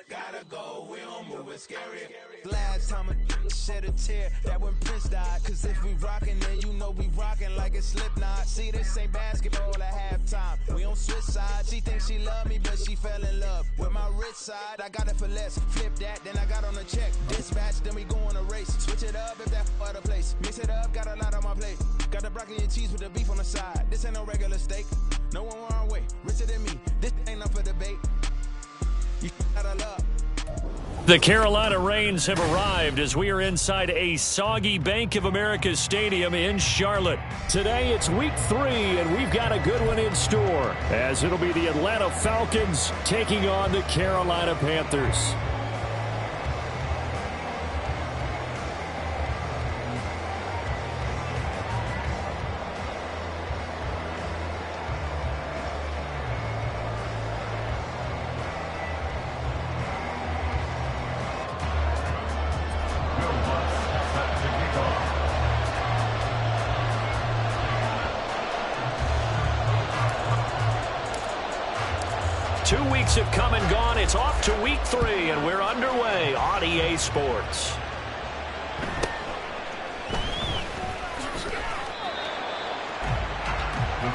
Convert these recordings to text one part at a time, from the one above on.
Gotta go, we don't move it scary. Last time a shed a tear, that when Prince died. Cause if we rockin', then you know we rockin' like a Slipknot. See, this ain't basketball at halftime. We on switch sides. She thinks she love me, but she fell in love with my rich side. I got it for less. Flip that, then I got on a check. Dispatch, then we go on a race. Switch it up if that other place. Mix it up, got a lot on my plate. Got the broccoli and cheese with the beef on the side. This ain't no regular steak. No one wrong way. Richer than me. This ain't up for debate. You gotta love. The Carolina Rains have arrived as we are inside a soggy Bank of America Stadium in Charlotte. Today it's week 3, and we've got a good one in store, as it'll be the Atlanta Falcons taking on the Carolina Panthers. Have come and gone. It's off to week 3, and we're underway on EA Sports. The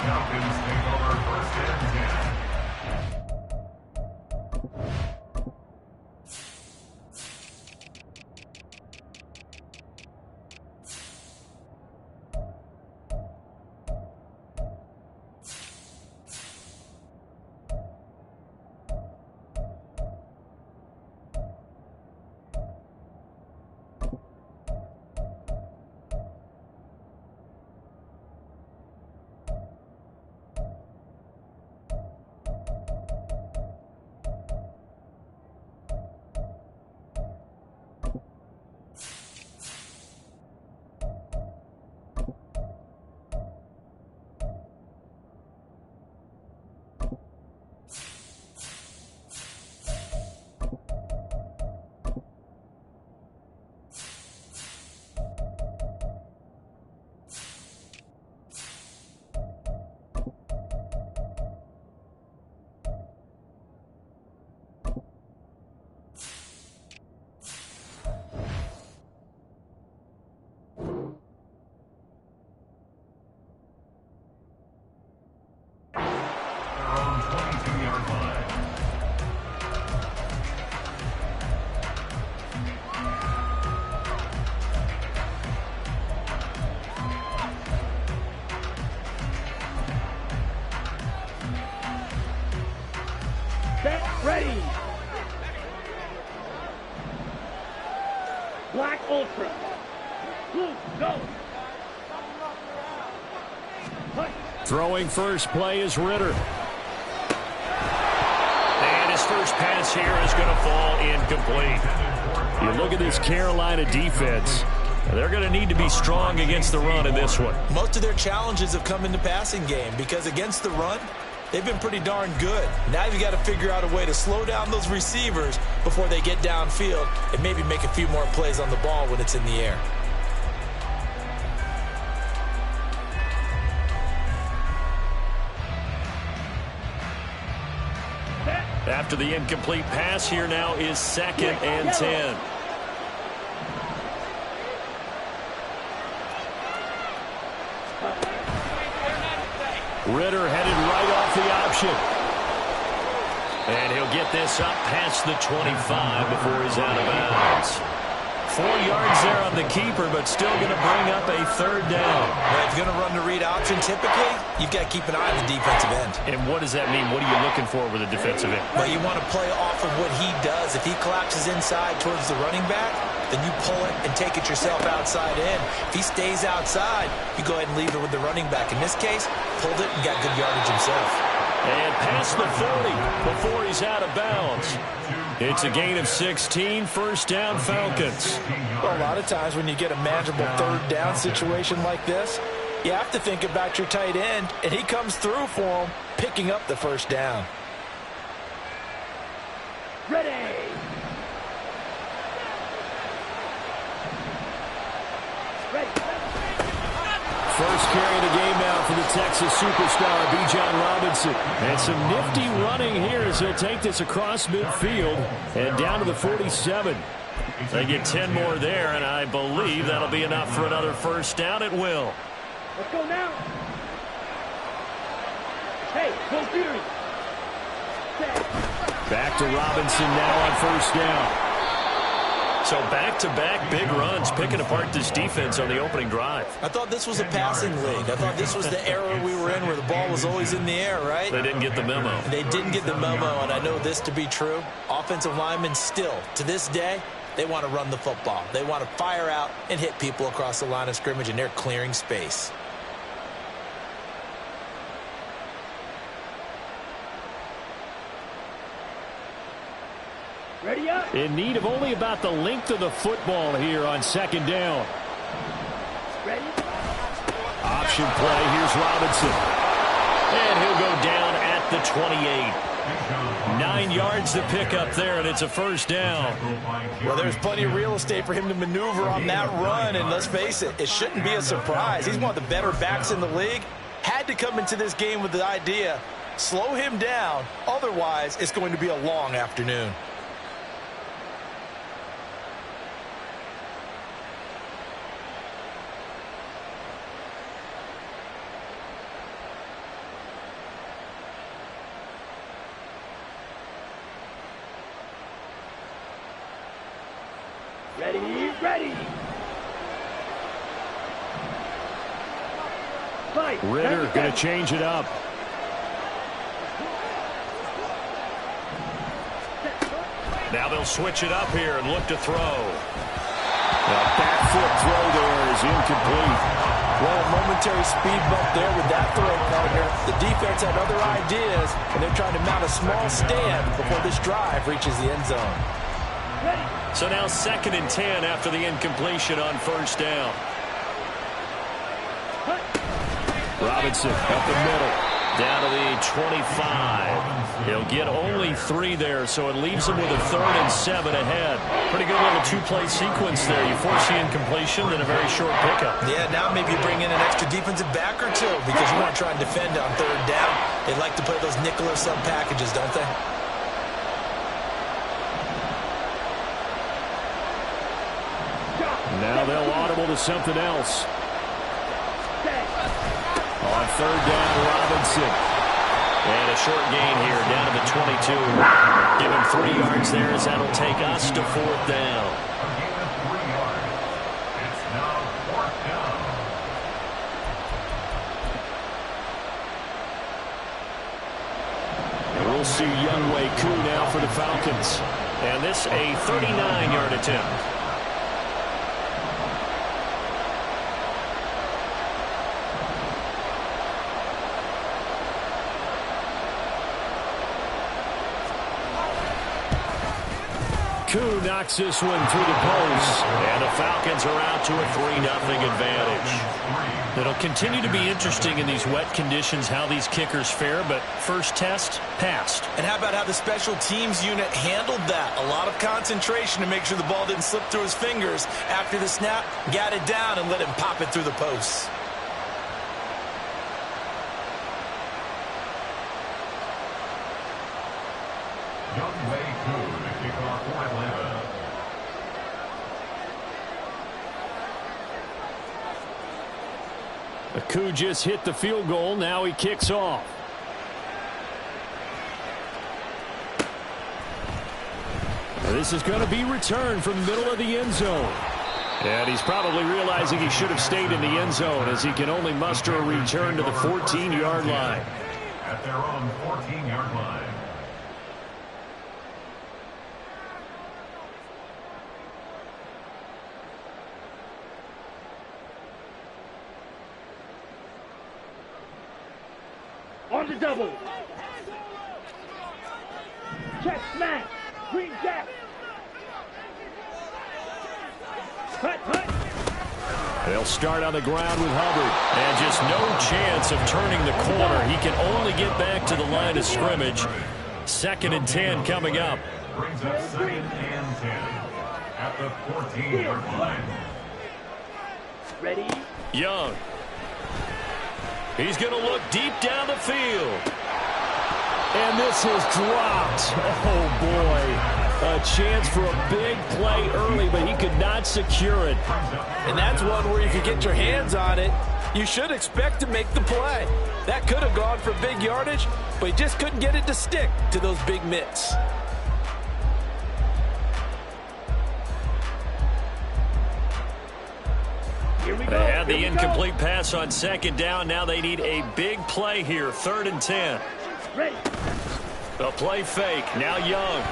Falcons take over first and 10. Ready. Black Ultra. Blue, go. Throwing first play is Ritter. And his first pass here is going to fall incomplete. You look at this Carolina defense. They're going to need to be strong against the run in this one. Most of their challenges have come in the passing game because against the run, they've been pretty darn good. Now you've got to figure out a way to slow down those receivers before they get downfield and maybe make a few more plays on the ball when it's in the air. After the incomplete pass, here now is 2nd and 10. Ritter headed right off the option. And he'll get this up past the 25 before he's out of bounds. 4 yards there on the keeper, but still going to bring up a 3rd down. Well, if you're going to run the read option, typically, you've got to keep an eye on the defensive end. And what does that mean? What are you looking for with a defensive end? Well, you want to play off of what he does. If he collapses inside towards the running back, then you pull it and take it yourself outside in. If he stays outside, you go ahead and leave it with the running back. In this case, pulled it and got good yardage himself. And past the 40 before he's out of bounds. It's a gain of 16, 1st down Falcons. Well, a lot of times when you get a manageable 3rd down situation like this, you have to think about your tight end, and he comes through for him, picking up the 1st down. Ready. First carry of the game now for the Texas superstar, Bijan Robinson. And some nifty running here as he'll take this across midfield and down to the 47. They get 10 more there, and I believe that'll be enough for another first down. It will. Let's go now. Hey, go Fury. Back to Robinson now on first down. So back-to-back big runs, picking apart this defense on the opening drive. I thought this was a passing league. I thought this was the era we were in where the ball was always in the air, right? They didn't get the memo. They didn't get the memo, and I know this to be true. Offensive linemen still, to this day, they want to run the football. They want to fire out and hit people across the line of scrimmage, and they're clearing space. Ready up. In need of only about the length of the football here on second down. Ready. Option play. Here's Robinson. And he'll go down at the 28. 9 yards to pick up there, and it's a first down. Well, there's plenty of real estate for him to maneuver on that run, and let's face it, it shouldn't be a surprise. He's one of the better backs in the league. Had to come into this game with the idea, slow him down, otherwise it's going to be a long afternoon. Ready. Fight. Ritter going to change it up. Now they'll switch it up here and look to throw. The back foot throw there is incomplete. Well, a momentary speed bump there with that throw, partner. The defense had other ideas, and they're trying to mount a small stand before this drive reaches the end zone. So now 2nd and 10 after the incompletion on first down. Robinson up the middle, down to the 25. He'll get only 3 there, so it leaves him with a 3rd and 7 ahead. Pretty good little 2-play sequence there. You force the incompletion, then a very short pickup. Yeah, now maybe you bring in an extra defensive back or two because you want to try and defend on 3rd down. They like to play those nickel or sub packages, don't they? Now they'll audible to something else. On 3rd down, Robinson. And a short gain here, down to the 22. Give him 3 yards there as that'll take us to 4th down. It's now 4th down. And we'll see Younghoe Koo now for the Falcons. And this a 39-yard attempt. Koo knocks this one through the post, and the Falcons are out to a 3-0 advantage. It'll continue to be interesting in these wet conditions how these kickers fare, but first test, passed. And how about how the special teams unit handled that? A lot of concentration to make sure the ball didn't slip through his fingers. After the snap, got it down and let him pop it through the posts. Younghoe Koo to kick off for Atlanta. Koo just hit the field goal. Now he kicks off. This is going to be returned from the middle of the end zone. And he's probably realizing he should have stayed in the end zone as he can only muster a return to the 14-yard line. At their own 14-yard line. On the double. Check smash. Green jack. Cut. They'll start on the ground with Hubbard. And just no chance of turning the corner. He can only get back to the line of scrimmage. 2nd and 10 coming up. Brings up 2nd and 10 at the 14-yard line. Ready. Young. He's going to look deep down the field. And this is dropped. Oh, boy. A chance for a big play early, but he could not secure it. And that's one where if you get your hands on it, you should expect to make the play. That could have gone for big yardage, but he just couldn't get it to stick to those big mitts. They had the incomplete pass on second down. Now they need a big play here. 3rd and 10. Ready. The play fake. Now Young.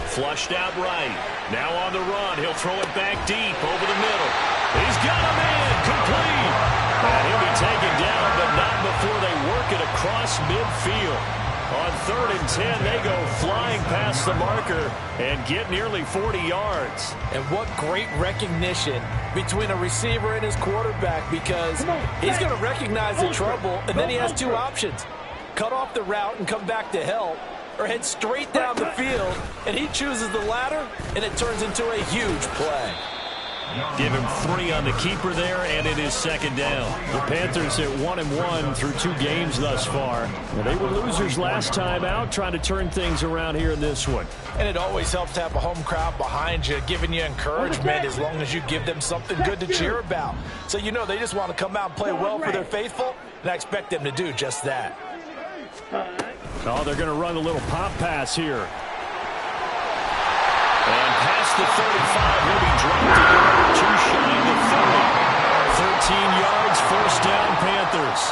Flushed out right. Now on the run. He'll throw it back deep over the middle. He's got a man. Complete. And he'll be taken down, but not before they work it across midfield. On 3rd and 10, they go flying past the marker and get nearly 40 yards. And what great recognition between a receiver and his quarterback, because he's going to recognize the trouble, and then he has two options. Cut off the route and come back to help, or head straight down the field, and he chooses the latter, and it turns into a huge play. Give him 3 on the keeper there, and it is 2nd down. The Panthers at 1-1 through 2 games thus far. Well, they were losers last time out, trying to turn things around here in this one. And it always helps to have a home crowd behind you, giving you encouragement as long as you give them something good to cheer about. So you know they just want to come out and play well for their faithful, and I expect them to do just that. Oh, they're going to run a little pop pass here. And past the 35, he'll be dropped a yard or 2 shy of the 30. 13 yards, 1st down, Panthers.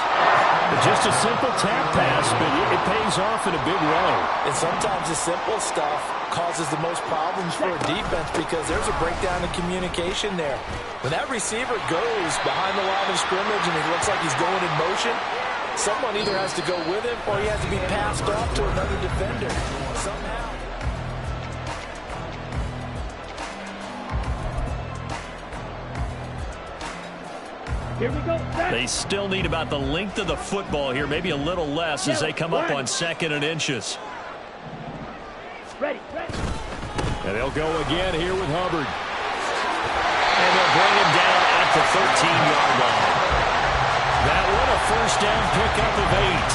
Just a simple tap pass, but it pays off in a big way. And sometimes the simple stuff causes the most problems for a defense because there's a breakdown in communication there. When that receiver goes behind the line of scrimmage and it looks like he's going in motion, someone either has to go with him or he has to be passed off to another defender. Somehow. Here we go. They still need about the length of the football here, maybe a little less as they come up on 2nd and inches. Ready, ready. And they'll go again here with Hubbard. And they'll bring him down at the 13-yard line. That one a 1st down pickup of 8.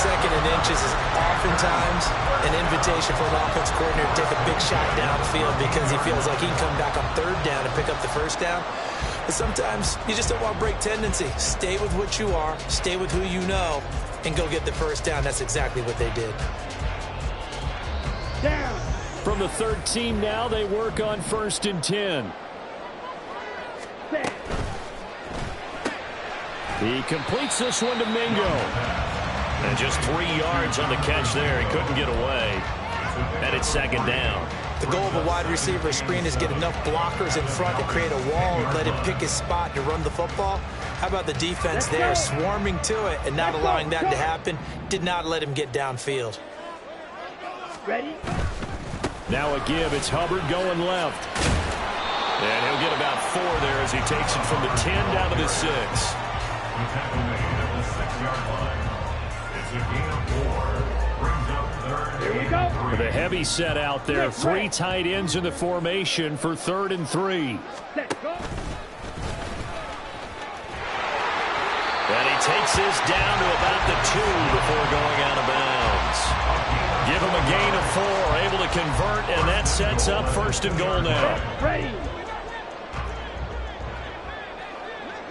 2nd and inches is oftentimes an invitation for an offense coordinator to take a big shot downfield because he feels like he can come back on 3rd down and pick up the 1st down. But sometimes you just don't want to break tendency. Stay with what you are, stay with who you know, and go get the 1st down. That's exactly what they did. Down. From the 13 now, they work on 1st and 10. Set. He completes this one to Mingo. And just 3 yards on the catch there. He couldn't get away. And it's 2nd down. The goal of a wide receiver screen is get enough blockers in front to create a wall and let him pick his spot to run the football. How about the defense there swarming to it and not allowing that to happen? Did not let him get downfield. Ready? Now a give. It's Hubbard going left. And he'll get about 4 there as he takes it from the 10 down to the 6. The tackle made at the 6-yard line. It's a gain of 4. Brings up 3rd Here we go. With a heavy set out there. 3 tight ends in the formation for 3rd and 3. Set, go. And he takes this down to about the 2 before going out of bounds. Give him a gain of 4, able to convert, and that sets up 1st and goal now. Ready.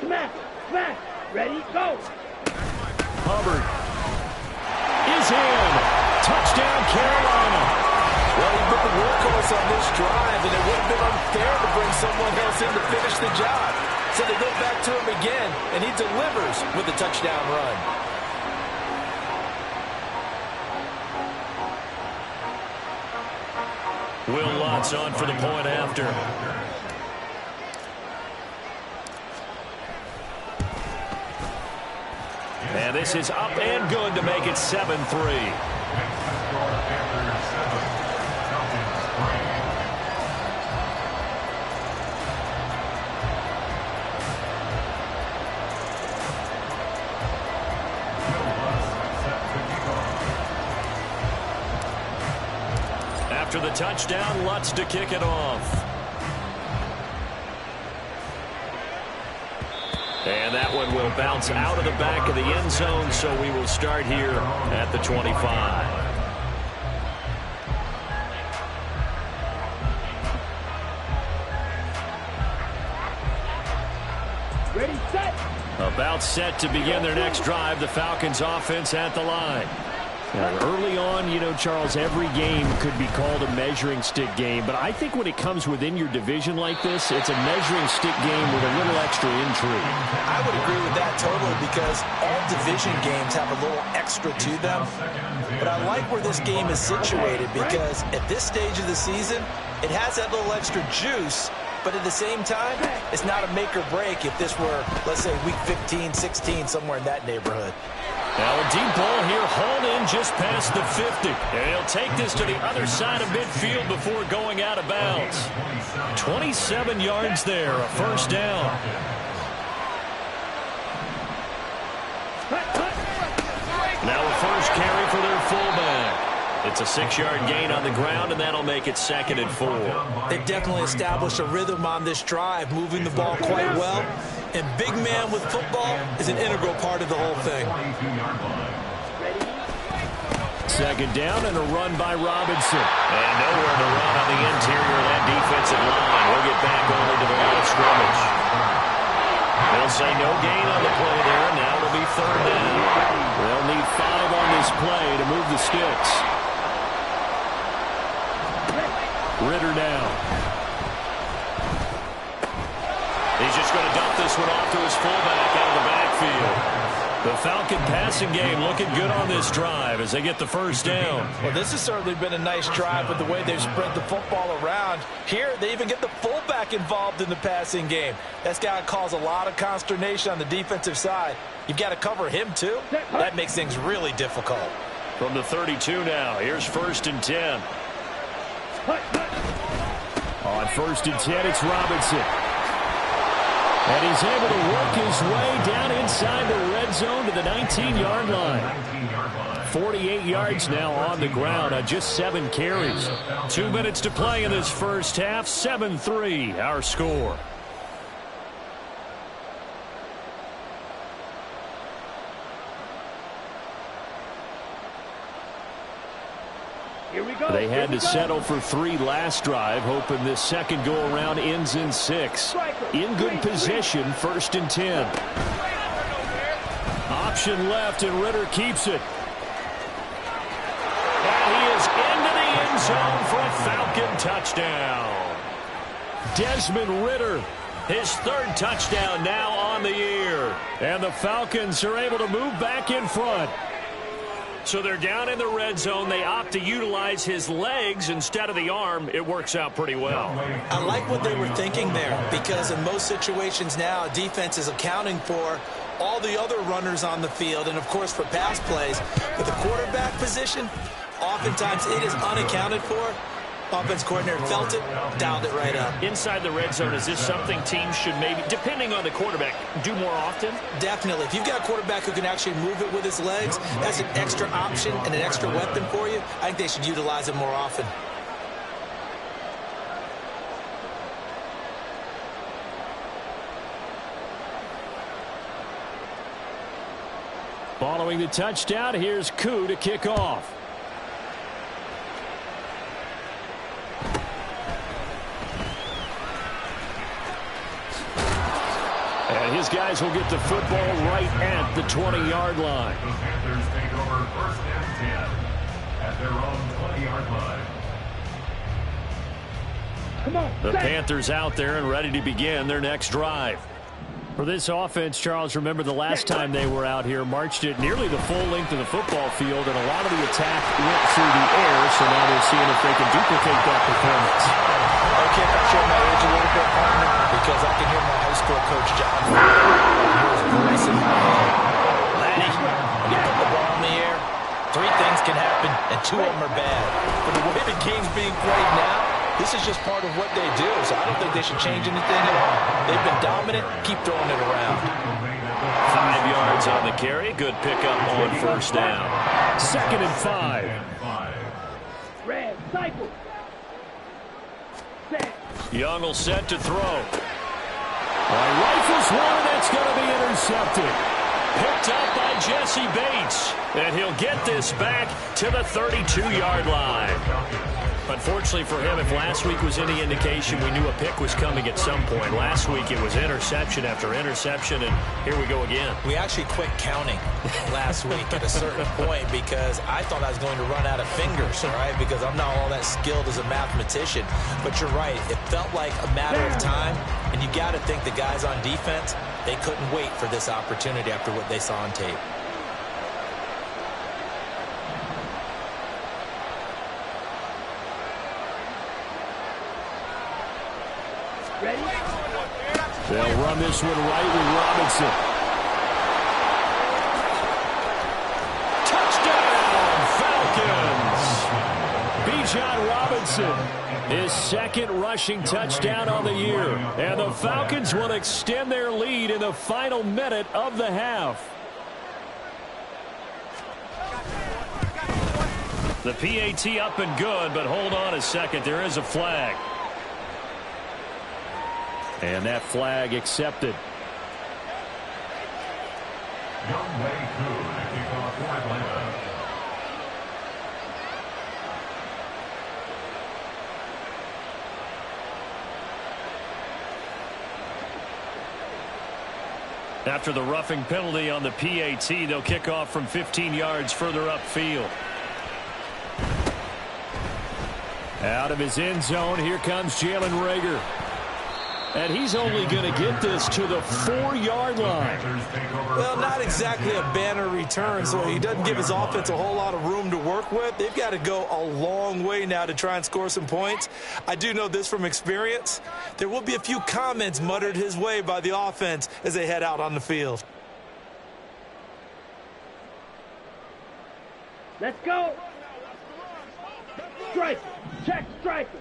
Smash, smash. Ready, go. Hubbard is in. Touchdown, Carolina. Well, he's been the workhorse on this drive, and it would have been unfair to bring someone else in to finish the job. So they go back to him again, and he delivers with a touchdown run. Will Lutz on for the point after. And this is up and good to make it 7-3. After the touchdown, Lutz to kick it off. And that one will bounce out of the back of the end zone, so we will start here at the 25. Ready, set. About set to begin their next drive. The Falcons offense at the line. Now, early on, you know, Charles, every game could be called a measuring stick game. But I think when it comes within your division like this, it's a measuring stick game with a little extra intrigue. I would agree with that totally because all division games have a little extra to them. But I like where this game is situated because at this stage of the season, it has that little extra juice. But at the same time, it's not a make or break if this were, let's say, week 15, 16, somewhere in that neighborhood. Now a deep ball here, hauled in just past the 50. And he'll take this to the other side of midfield before going out of bounds. 27 yards there, a first down. Now a first carry for their fullback. It's a 6-yard gain on the ground, and that'll make it 2nd and 4. They definitely established a rhythm on this drive, moving the ball quite well. And big man with football is an integral part of the whole thing. Second down and a run by Robinson. And nowhere to run on the interior of that defensive line. We'll get back only to the line of scrimmage. They'll say no gain on the play there. Now it'll be 3rd down. They'll need 5 on this play to move the sticks. Ritter now. He's just going to dump this one off to his fullback out of the backfield. The Falcon passing game looking good on this drive as they get the first down. Well, this has certainly been a nice drive with the way they've spread the football around. Here, they even get the fullback involved in the passing game. That's got to cause a lot of consternation on the defensive side. You've got to cover him, too. That makes things really difficult. From the 32 now, here's 1st and 10. On 1st and 10, it's Robinson. And he's able to work his way down inside the red zone to the 19-yard line. 48 yards now on the ground on just 7 carries. 2 minutes to play in this first half. 7-3, our score. Here we go. They had to settle for 3 last drive, hoping this second go-around ends in 6. In good position, 1st and 10. Option left, and Ritter keeps it. And he is into the end zone for a Falcon touchdown. Desmond Ritter, his 3rd touchdown now on the year. And the Falcons are able to move back in front. So they're down in the red zone. They opt to utilize his legs instead of the arm. It works out pretty well. I like what they were thinking there because in most situations now, defense is accounting for all the other runners on the field and, of course, for pass plays. But the quarterback position, oftentimes it is unaccounted for. Offense coordinator felt it, dialed it right up. Inside the red zone, is this something teams should maybe, depending on the quarterback, do more often? Definitely. If you've got a quarterback who can actually move it with his legs, that's an extra option and an extra weapon for you. I think they should utilize it more often. Following the touchdown, here's Koo to kick off. And his guys will get the football right at the 20-yard line. The Panthers take over 1st and 10 at their own 20-yard line. Come on. The Panthers out there and ready to begin their next drive. For this offense, Charles, remember the last time they were out here, marched it nearly the full length of the football field, and a lot of the attack went through the air, so now they're seeing if they can duplicate that performance. Okay, I show my age a little bit, partner, because I can hear my high school coach, John, hear his voice in my head. Laddie, when you put the ball in the air, 3 things can happen, and 2 of them are bad. But the way the game's being played now, this is just part of what they do, so I don't think they should change anything at all. They've been dominant. Keep throwing it around. 5 yards on the carry. Good pickup on 1st down. 2nd and 5. Red, cycle. Set. Young will set to throw. Rifles one, and that's going to be intercepted. Picked up by Jesse Bates. And he'll get this back to the 32-yard line. Unfortunately for him, if last week was any indication, we knew a pick was coming at some point. Last week it was interception after interception, and here we go again. We actually quit counting last week at a certain point because I thought I was going to run out of fingers, all right, because I'm not all that skilled as a mathematician. But you're right. It felt like a matter of time, and you got to think the guys on defense, they couldn't wait for this opportunity after what they saw on tape. Ready? They'll run this one right with Robinson. Touchdown, Falcons! Bijan Robinson, his second rushing touchdown on the year. And the Falcons will extend their lead in the final minute of the half. The PAT up and good, but hold on a second. There is a flag. And that flag accepted. Young Wei Koo to kick off for Atlanta. After the roughing penalty on the PAT, they'll kick off from 15 yards further upfield. Out of his end zone, here comes Jalen Reagor. And he's only going to get this to the 4-yard line. Well, not exactly a banner return, so he doesn't give his offense a whole lot of room to work with. They've got to go a long way now to try and score some points. I do know this from experience. There will be a few comments muttered his way by the offense as they head out on the field. Let's go. Striker. Check striker.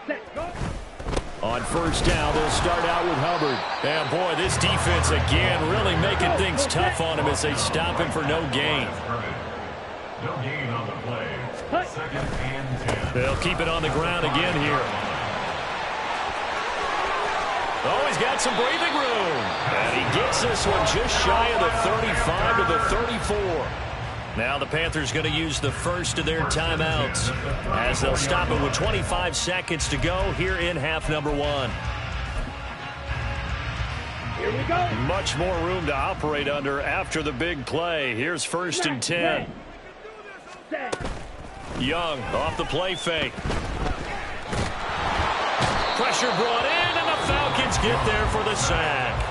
Set. Go. On first down, they'll start out with Hubbard. And, boy, this defense again really making things tough on him as they stop him for no gain. No gain on the play. Second and 10. They'll keep it on the ground again here. Oh, he's got some breathing room. And he gets this one just shy of the 35 to the 34. Now the Panthers going to use the first of their timeouts as they'll stop it with 25 seconds to go here in half number one. Here we go. Much more room to operate under after the big play. Here's first and 10. Young off the play fake. Pressure brought in, and the Falcons get there for the sack.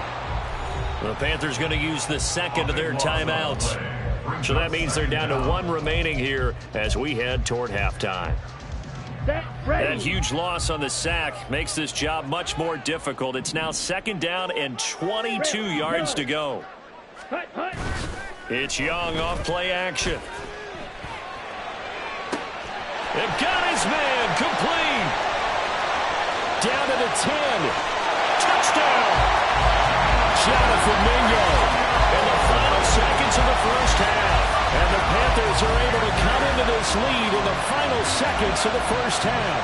The Panthers going to use the second of their timeouts. So that means they're down to one remaining here as we head toward halftime. That huge loss on the sack makes this job much more difficult. It's now second down and 22 yards to go. It's Young off play action. They've got his man complete. Down to the 10. Touchdown. Jonathan Mingo. In the final seconds of the first half. And the Panthers are able to come into this lead in the final seconds of the first half.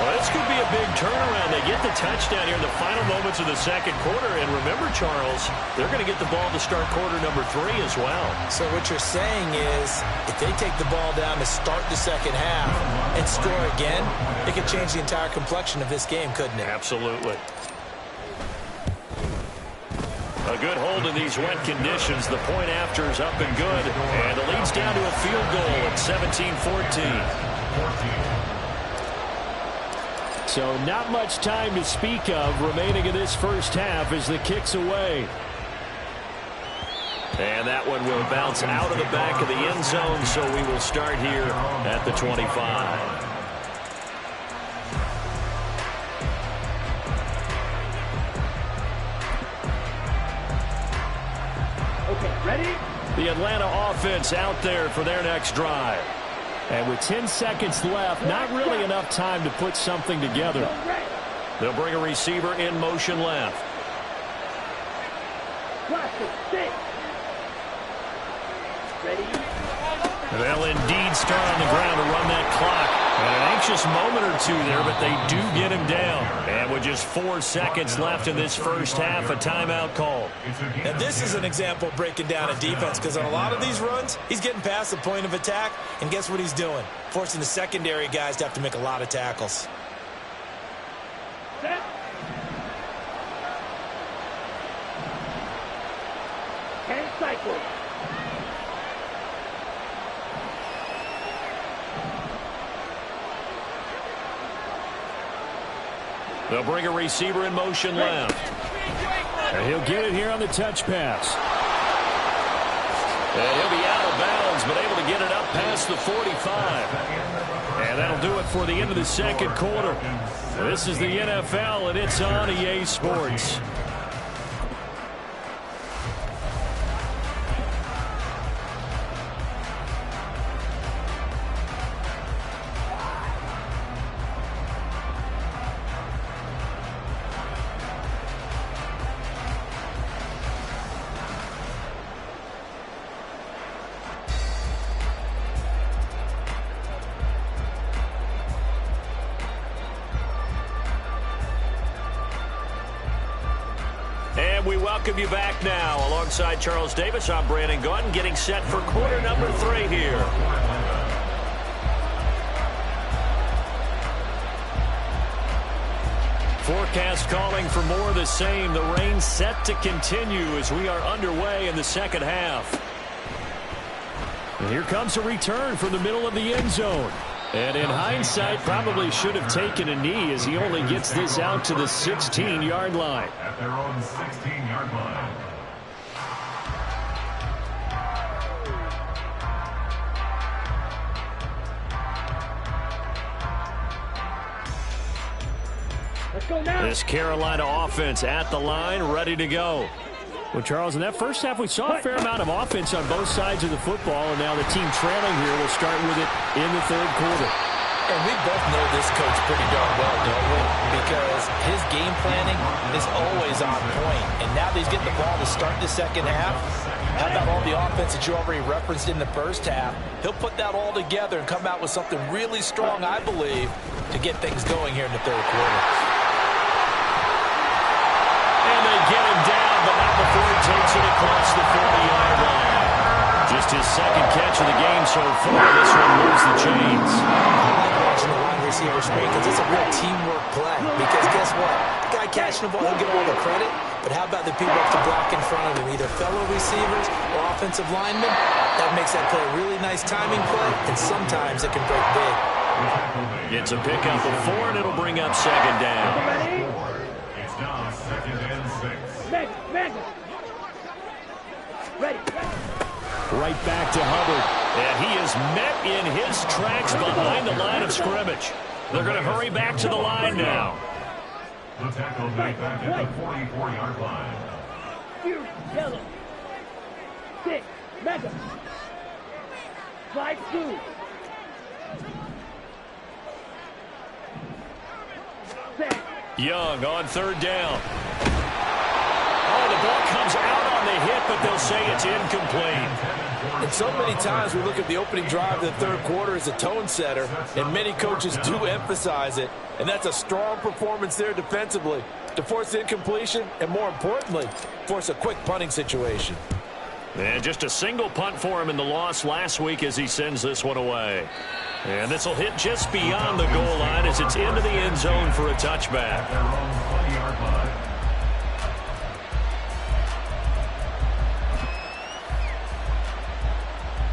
Well, this could be a big turnaround. They get the touchdown here in the final moments of the second quarter. And remember, Charles, they're going to get the ball to start quarter number 3 as well. So what you're saying is if they take the ball down to start the second half and score again, it could change the entire complexion of this game, couldn't it? Absolutely. A good hold in these wet conditions. The point after is up and good. And the lead's down to a field goal at 17-14. So not much time to speak of remaining in this first half as the kick's away. And that one will bounce out of the back of the end zone, so we will start here at the 25. Ready? The Atlanta offense out there for their next drive. And with 10 seconds left, not really enough time to put something together. They'll bring a receiver in motion left. Ready? They'll indeed start on the ground to run that clock. And an anxious moment or two there, but they do get him down. And with just 4 seconds left in this first half, a timeout call. And this is an example of breaking down a defense, because on a lot of these runs, he's getting past the point of attack, and guess what he's doing? Forcing the secondary guys to have to make a lot of tackles. Set. 10 cycles. They'll bring a receiver in motion left. And he'll get it here on the touch pass. And he'll be out of bounds, but able to get it up past the 45. And that'll do it for the end of the second quarter. This is the NFL, and it's on EA Sports. We welcome you back now. Alongside Charles Davis, I'm Brandon Gaudin, getting set for quarter number 3 here. Forecast calling for more of the same. The rain set to continue as we are underway in the second half. And here comes a return from the middle of the end zone. And in hindsight, probably should have taken a knee as he only gets this out to the 16-yard line. At their own 16-yard line. Let's go now. This Carolina offense at the line, ready to go. Well, Charles, in that first half, we saw a fair amount of offense on both sides of the football, and now the team trailing here will start with it in the third quarter. And we both know this coach pretty darn well, don't we? Because his game planning is always on point. And now that he's getting the ball to start the second half, how about all the offense that you already referenced in the first half? He'll put that all together and come out with something really strong, I believe, to get things going here in the third quarter. And they get him down, but not before he takes it across the 40-yard line. Just his second catch of the game so far. This one moves the chains. Watching the wide receiver screen, because it's a real teamwork play. Because guess what? The guy catching the ball, he'll get all the credit. But how about the people up to block in front of him, either fellow receivers or offensive linemen? That makes that play a really nice timing play, and sometimes it can break big. It's a pickup of 4, and it'll bring up second down. Ready? It's now 2nd and 6. Meg. Ready. Right back to Hubbard. And he is met in his tracks behind the line of scrimmage. They're going to hurry back to the line now. The tackle made back at the 44-yard line. You yellow. 6. Mega. Slide 2. 7. Young on third down. Oh, the ball comes out on the hit, but they'll say it's incomplete. And so many times we look at the opening drive of the third quarter as a tone setter, and many coaches do emphasize it. And that's a strong performance there defensively to force incompletion and, more importantly, force a quick punting situation. And just a single punt for him in the loss last week as he sends this one away. And this will hit just beyond the goal line as it's into the end zone for a touchback. Their own 20-yard line.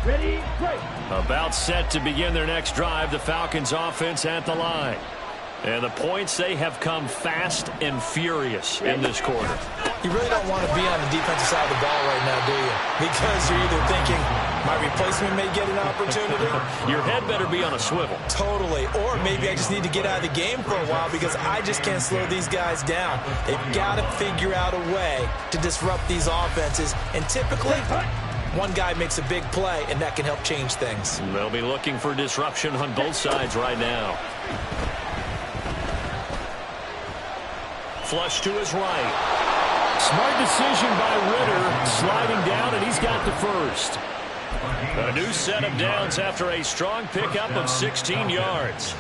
Ready, break. About set to begin their next drive, the Falcons offense at the line. And the points, they have come fast and furious in this quarter. You really don't want to be on the defensive side of the ball right now, do you? Because you're either thinking, my replacement may get an opportunity. Your head better be on a swivel. Totally. Or maybe I just need to get out of the game for a while because I just can't slow these guys down. They've got to figure out a way to disrupt these offenses. And typically, one guy makes a big play, and that can help change things. They'll be looking for disruption on both sides right now. Flush to his right. Smart decision by Ritter, sliding down, and he's got the first. A new set of downs after a strong pickup of 16 yards.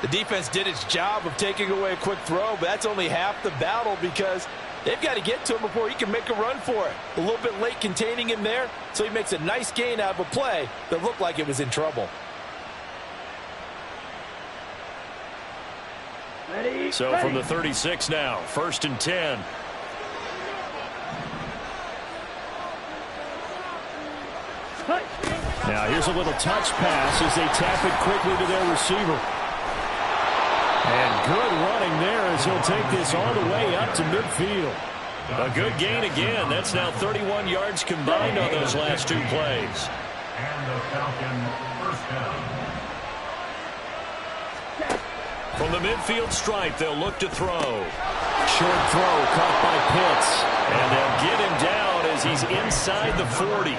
The defense did its job of taking away a quick throw, but that's only half the battle because they've got to get to him before he can make a run for it. A little bit late containing him there, so he makes a nice gain out of a play that looked like it was in trouble. So from the 36 now, 1st and 10. Now here's a little touch pass as they tap it quickly to their receiver. And good running there as he'll take this all the way up to midfield. A good gain again. That's now 31 yards combined on those last 2 plays. And the Falcon first down. From the midfield stripe, they'll look to throw. Short throw caught by Pitts. And they'll get him down as he's inside the 40.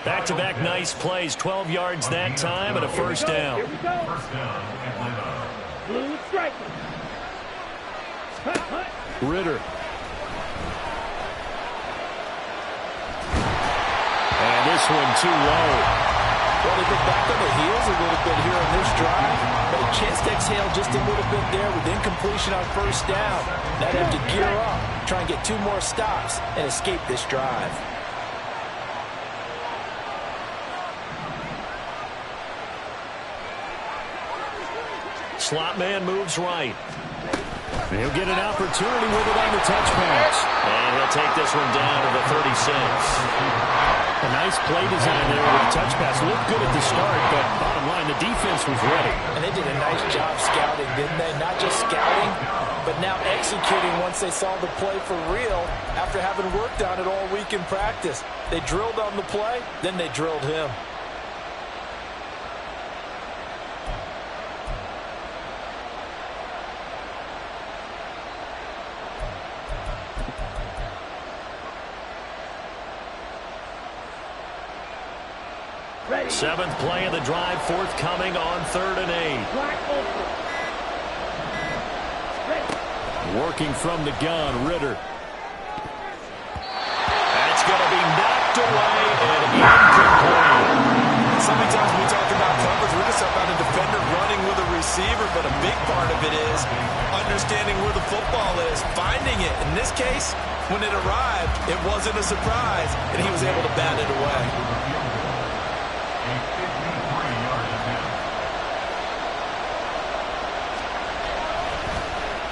Back-to-back nice plays, 12 yards that time and a first down. Here we go. First down, Atlanta. Blue striker. Ritter. And this one too low. Well, they get back on the heels a little bit here on this drive, but a chance to exhale just a little bit there with incompletion on first down. Now they have to gear up, try and get 2 more stops, and escape this drive. Slot man moves right. He'll get an opportunity with it on the touch pass. And he'll take this one down to the 36. A nice play design there with the touch pass. Looked good at the start, but bottom line, the defense was ready. And they did a nice job scouting, didn't they? Not just scouting, but now executing once they saw the play for real after having worked on it all week in practice. They drilled on the play, then they drilled him. Ready. 7th play of the drive, forthcoming on 3rd and 8. Black open. Ready. Working from the gun, Ritter. That's going to be knocked away and incomplete. So many times we talk about coverage, we're just about a defender running with a receiver, but a big part of it is understanding where the football is, finding it. In this case, when it arrived, it wasn't a surprise, and he was able to bat it away.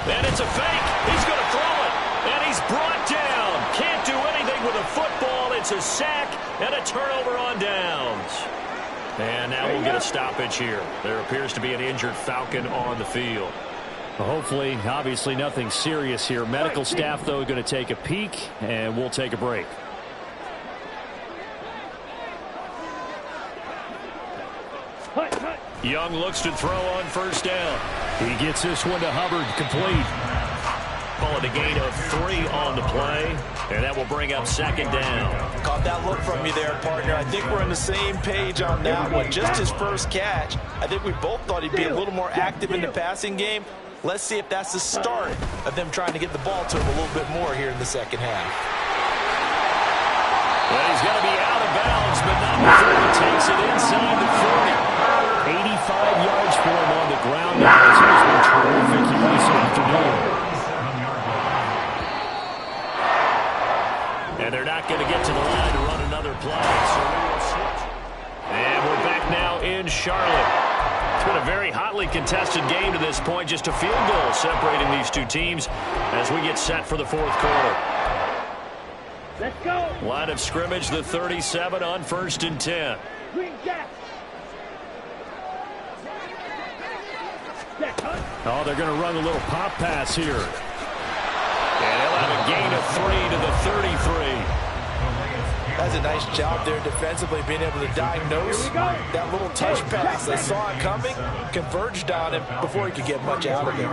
And it's a fake. He's going to throw it. And he's brought down. Can't do anything with a football. It's a sack and a turnover on downs. And now we'll get a stoppage here. There appears to be an injured Falcon on the field. Well, hopefully, obviously nothing serious here. Medical staff, though, going to take a peek, and we'll take a break. Young looks to throw on first down. He gets this one to Hubbard, complete. Call it a gain of 3 on the play, and that will bring up 2nd down. Caught that look from you there, partner. I think we're on the same page on that one. Just his first catch. I think we both thought he'd be a little more active in the passing game. Let's see if that's the start of them trying to get the ball to him a little bit more here in the second half. Well, he's going to be out of bounds, but not before he takes it inside the 40. 85 yards for him on the ground. He's been terrific here this afternoon. And they're not going to get to the line to run another play, so we will switch. And we're back now in Charlotte. It's been a very hotly contested game to this point. Just a field goal separating these two teams as we get set for the 4th quarter. Let's go. Line of scrimmage, the 37 on 1st and 10. Green Jack. Oh, they're going to run a little pop pass here. And he'll have a gain of 3 to the 33. That's a nice job there defensively, being able to diagnose that little touch pass. They saw it coming, converged on him before he could get much out of it.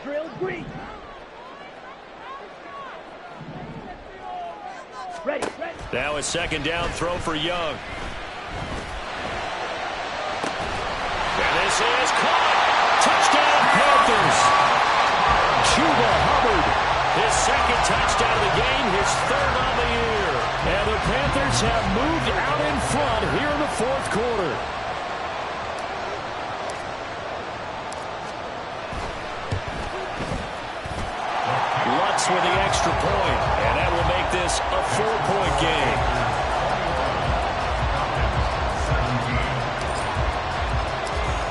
Drill green. Ready. Now a 2nd down throw for Young. And this is caught. Touchdown Panthers. Chuba Hubbard. His 2nd touchdown of the game, his 3rd on the year. And the Panthers Falcons have moved out in front here in the fourth quarter. Lutz with the extra point, and that will make this a 4-point game.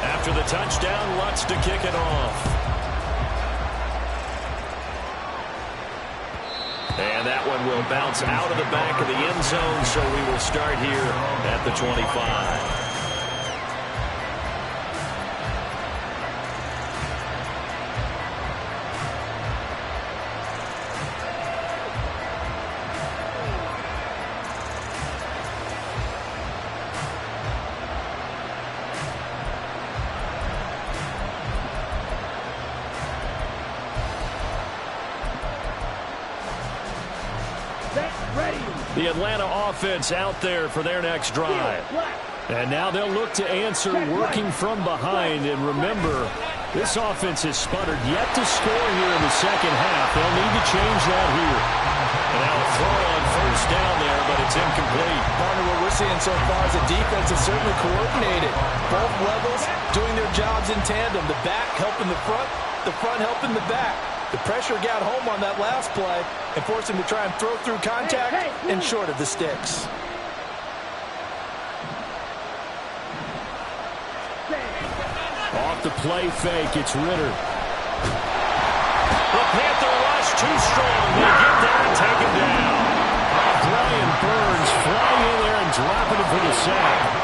After the touchdown, Lutz to kick it off. And that one will bounce out of the back of the end zone, so we will start here at the 25. The Atlanta offense out there for their next drive. And now they'll look to answer working from behind. And remember, this offense has sputtered yet to score here in the second half. They'll need to change that here. And now a throw on first down there, but it's incomplete. Partner, what we're seeing so far is the defense is certainly coordinated. Both levels doing their jobs in tandem. The back helping the front helping the back. The pressure got home on that last play and forced him to try and throw through contact and short of the sticks. Off the play fake, it's Ritter. The Panther rush too strong. They get there and take him down. Brian Burns flying in there and dropping him for the sack.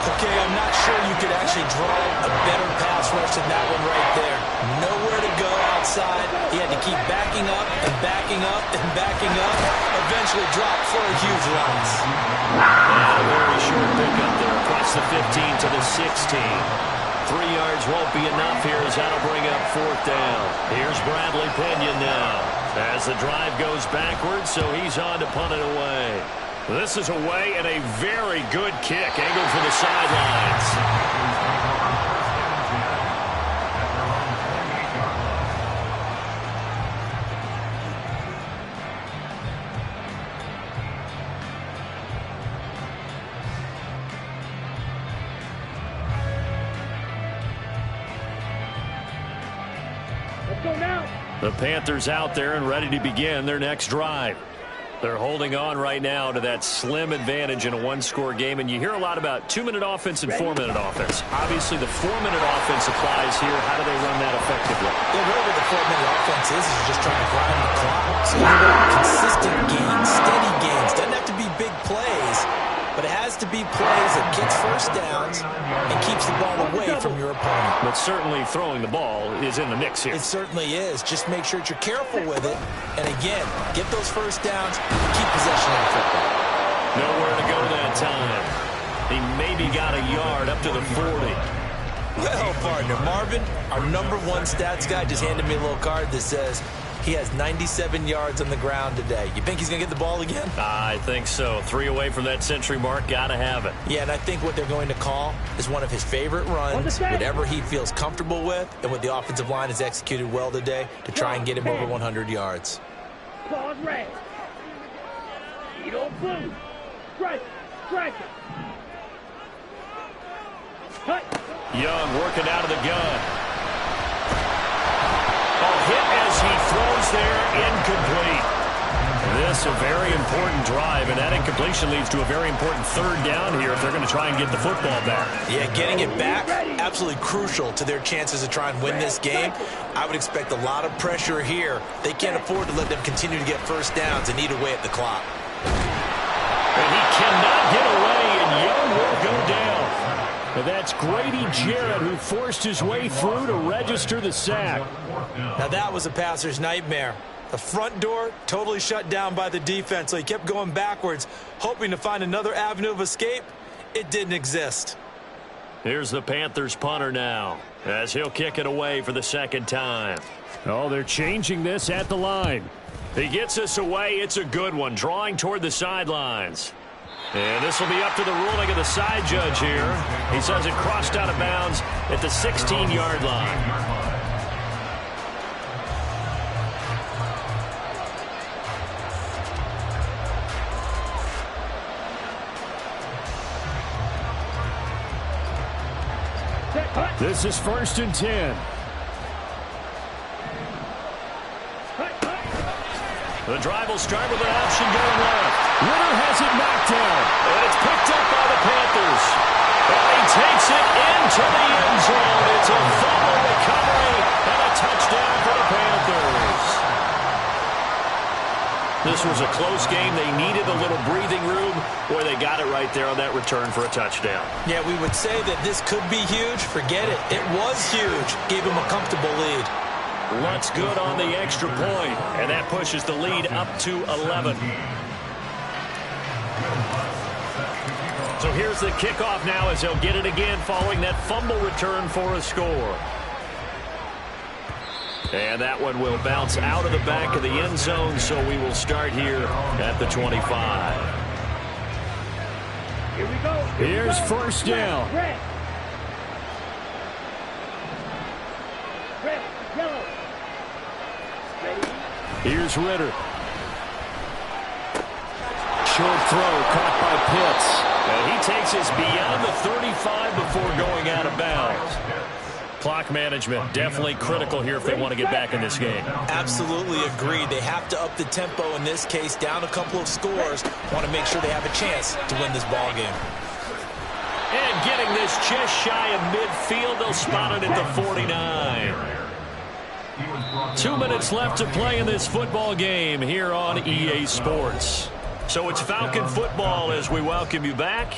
Okay, I'm not sure you could actually draw a better pass rush than that one right there. Nowhere to go outside. He had to keep backing up and backing up and backing up. Eventually dropped for a huge loss. And a very short pickup there across the 15 to the 16. 3 yards won't be enough here as that'll bring up fourth down. Here's Bradley Pinion now as the drive goes backwards, so he's on to punt it away. This is away and a very good kick angled for the sidelines. The Panthers out there and ready to begin their next drive. They're holding on right now to that slim advantage in a one-score game, and you hear a lot about 2-minute offense and 4-minute offense. Obviously, the 4-minute offense applies here. How do they run that effectively? Yeah, really the 4-minute offense is just trying to grind the clock. So you want consistent gains, steady gains. Doesn't have to be big plays, but it has to be plays that gets first downs and keeps the ball away from your opponent. But certainly throwing the ball is in the mix here. It certainly is. Just make sure that you're careful with it. And again, get those first downs and keep possession of the football. Nowhere to go that time. He maybe got a yard up to the 40. Well, partner, Marvin, our #1 stats guy, just handed me a little card that says he has 97 yards on the ground today. You think he's going to get the ball again? I think so. 3 away from that century mark. Got to have it. Yeah, and I think what they're going to call is one of his favorite runs, whatever he feels comfortable with, and what the offensive line has executed well today to try and get him over 100 yards. Claws red. Edo blue. Strike it. Cut. Young working out of the gun. Hit as he throws there, incomplete. This a very important drive, and that incompletion leads to a very important third down here if they're going to try and get the football back. Yeah, getting it back, absolutely crucial to their chances to try and win this game. I would expect a lot of pressure here. They can't afford to let them continue to get first downs and eat away at the clock. And he cannot get away, and Young will go down. And that's Grady Jarrett who forced his way through to register the sack. Now that was a passer's nightmare. The front door totally shut down by the defense, so he kept going backwards, hoping to find another avenue of escape. It didn't exist. Here's the Panthers punter now, as he'll kick it away for the second time. Oh, they're changing this at the line. He gets us away. It's a good one, drawing toward the sidelines. And this will be up to the ruling of the side judge here. He says it crossed out of bounds at the 16-yard line. This is 1st and 10. The drive will start with an option going left. Ritter has it knocked down. And it's picked up by the Panthers. And he takes it into the end zone. It's a fumble recovery and a touchdown for the Panthers. This was a close game. They needed a little breathing room. Boy, they got it right there on that return for a touchdown. Yeah, we would say that this could be huge. Forget it. It was huge. Gave him a comfortable lead. Lutz good on the extra point, and that pushes the lead up to 11. So here's the kickoff now as they'll get it again following that fumble return for a score. And that one will bounce out of the back of the end zone, so we will start here at the 25. Here we go. Here's 1st down. Red. Red. Yellow. Ready. Here's Ritter. Short throw caught by Pitts. And he takes us beyond the 35 before going out of bounds. Clock management definitely critical here if they want to get back in this game. Absolutely agreed. They have to up the tempo in this case, down a couple of scores. Want to make sure they have a chance to win this ball game. And getting this just shy of midfield, they'll spot it at the 49. 2 minutes left to play in this football game here on EA Sports. So it's Falcon football as we welcome you back.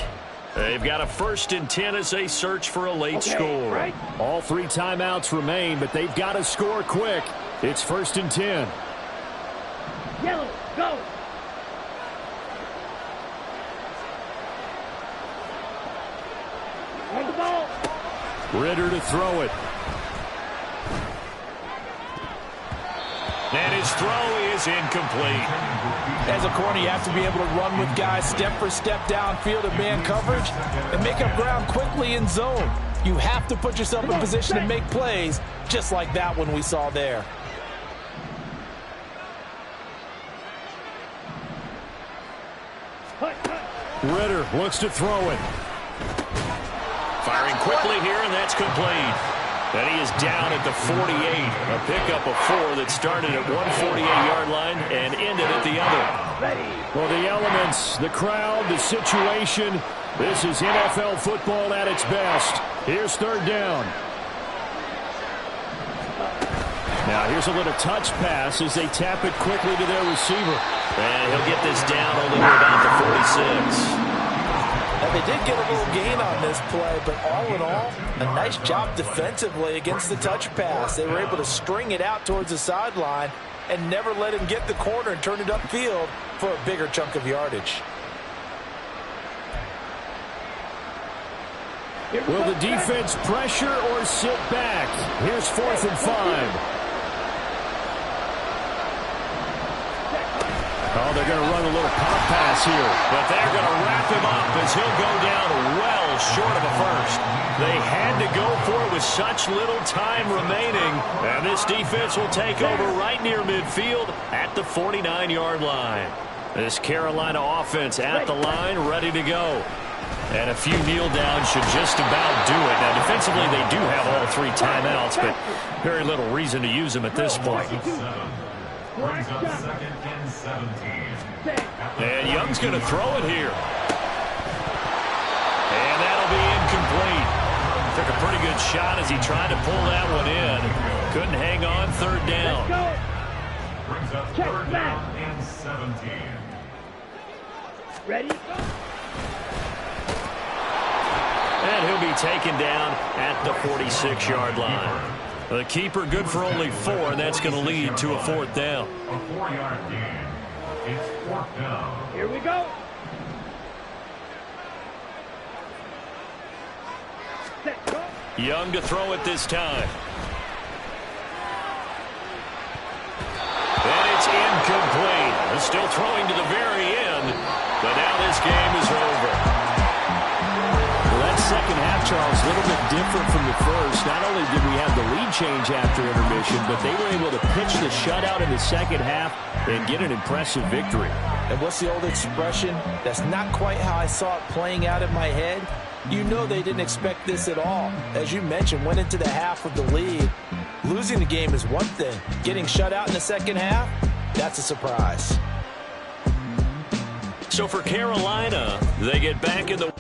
They've got a 1st and 10 as they search for a late score. Right. All 3 timeouts remain, but they've got to score quick. It's 1st and 10. Yellow. Go. Run the ball. Ritter to throw it. And his throw is incomplete. As a corner, you have to be able to run with guys step for step downfield in man coverage and make up ground quickly in zone. You have to put yourself in position to make plays just like that one we saw there. Ritter looks to throw it. Firing quickly here, and that's complete. And he is down at the 48. A pickup of 4 that started at 148-yard line and ended at the other. Well, the elements, the crowd, the situation, this is NFL football at its best. Here's 3rd down. Now, here's a little touch pass as they tap it quickly to their receiver. And he'll get this down only to about the 46. Now, they did get a little gain on this play, but all in all, a nice job defensively against the touch pass. They were able to string it out towards the sideline and never let him get the corner and turn it upfield for a bigger chunk of yardage. Will the defense pressure or sit back? Here's 4th and 5. Oh, they're going to run a little pop pass here. But they're going to wrap him up as he'll go down well short of a first. They had to go for it with such little time remaining. And this defense will take over right near midfield at the 49-yard line. This Carolina offense at the line, ready to go. And a few kneel downs should just about do it. Now, defensively, they do have all 3 timeouts, but very little reason to use them at this point. Brings up 2nd and 17. And Young's going to throw it here. And that'll be incomplete. Took a pretty good shot as he tried to pull that one in. Couldn't hang on 3rd down. Brings up 3rd down and 17. Ready? And he'll be taken down at the 46-yard line. The keeper good for only 4, and that's going to lead to a 4th down. A 4-yard gain. It's 4th down. Here we go. Set, go. Young to throw it this time. And it's incomplete. They're still throwing to the very end, but now this game is over. Well, that second half Charles, a little bit different from the first. Not only did we have the lead change after intermission, but they were able to pitch the shutout in the second half and get an impressive victory. And what's the old expression? That's not quite how I saw it playing out in my head. You know they didn't expect this at all. As you mentioned, went into the half with the lead. Losing the game is one thing. Getting shut out in the second half, that's a surprise. So for Carolina, they get back in the